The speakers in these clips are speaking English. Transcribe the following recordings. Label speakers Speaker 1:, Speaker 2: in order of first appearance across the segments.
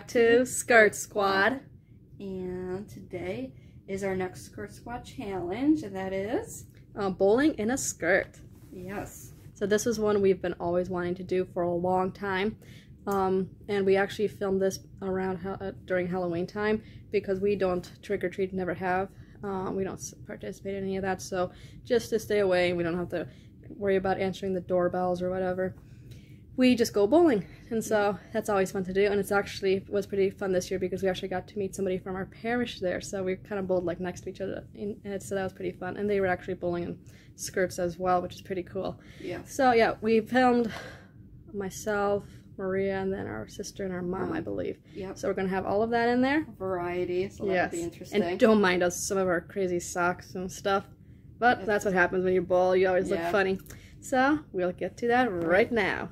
Speaker 1: back to Skirt Squad.
Speaker 2: And today is our next Skirt Squad challenge, and that is
Speaker 1: bowling in a skirt.
Speaker 2: Yes.
Speaker 1: So this is one we've been always wanting to do for a long time. And we actually filmed this around during Halloween time because we don't trick-or-treat, never have. We don't participate in any of that, so just to stay away, we don't have to worry about answering the doorbells or whatever. We just go bowling, and so that's always fun to do. And it was pretty fun this year because we actually got to meet somebody from our parish there, so we kind of bowled like next to each other, and so that was pretty fun. And they were actually bowling in skirts as well, which is pretty cool.
Speaker 2: Yeah.
Speaker 1: So yeah, we filmed myself, Maria, and then our sister and our mom, I believe.
Speaker 2: Yep.
Speaker 1: So we're gonna have all of that in there.
Speaker 2: Variety, so that'll be interesting.
Speaker 1: And don't mind us, some of our crazy socks and stuff. But that's what happens when you bowl. You always look funny. So we'll get to that right now.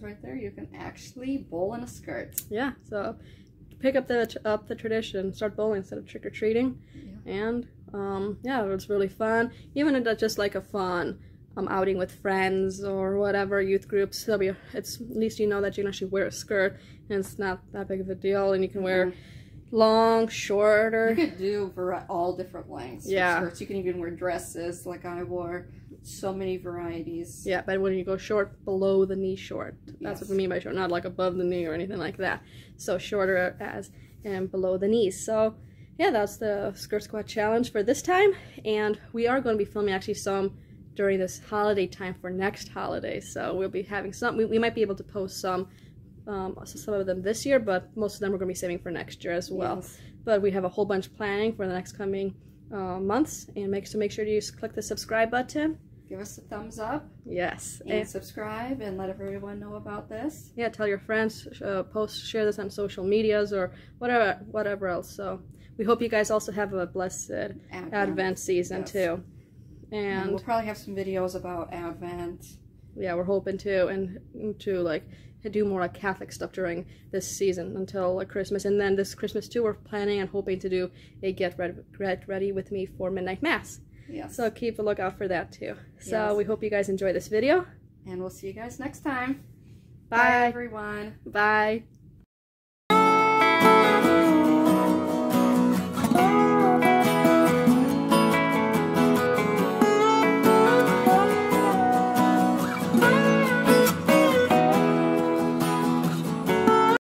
Speaker 2: Right there, you can actually bowl in a skirt.
Speaker 1: Yeah, so pick up the tradition, start bowling instead of trick-or-treating. And yeah, it was really fun. Even just like a fun outing with friends or whatever, youth groups. It's at least you know that you can actually wear a skirt and it's not that big of a deal, and you can wear long, shorter.
Speaker 2: You could do all different lengths.
Speaker 1: Yeah.
Speaker 2: Skirts. You can even wear dresses like I wore. So many varieties.
Speaker 1: Yeah, but when you go short, below the knee short. That's what we mean by short, not like above the knee or anything like that. So shorter and below the knees. So yeah, that's the Skirt Squad challenge for this time. And we are going to be filming actually some during this holiday time for next holiday. So we'll be having some, we might be able to post some of them this year, but most of them we're going to be saving for next year as well. Yes. But we have a whole bunch planning for the next coming months, and make sure you click the subscribe button.
Speaker 2: Give us a thumbs up.
Speaker 1: Yes.
Speaker 2: And subscribe and let everyone know about this.
Speaker 1: Yeah, tell your friends, share this on social medias or whatever else. So we hope you guys also have a blessed Advent season too. And
Speaker 2: we'll probably have some videos about Advent.
Speaker 1: Yeah, we're hoping to, and to like do more like Catholic stuff during this season until like Christmas. And then this Christmas too, we're planning and hoping to do a get ready with me for midnight mass.
Speaker 2: Yes.
Speaker 1: So keep a lookout for that too. So we hope you guys enjoy this video.
Speaker 2: And we'll see you guys next time.
Speaker 1: Bye.
Speaker 2: Bye everyone.
Speaker 1: Bye.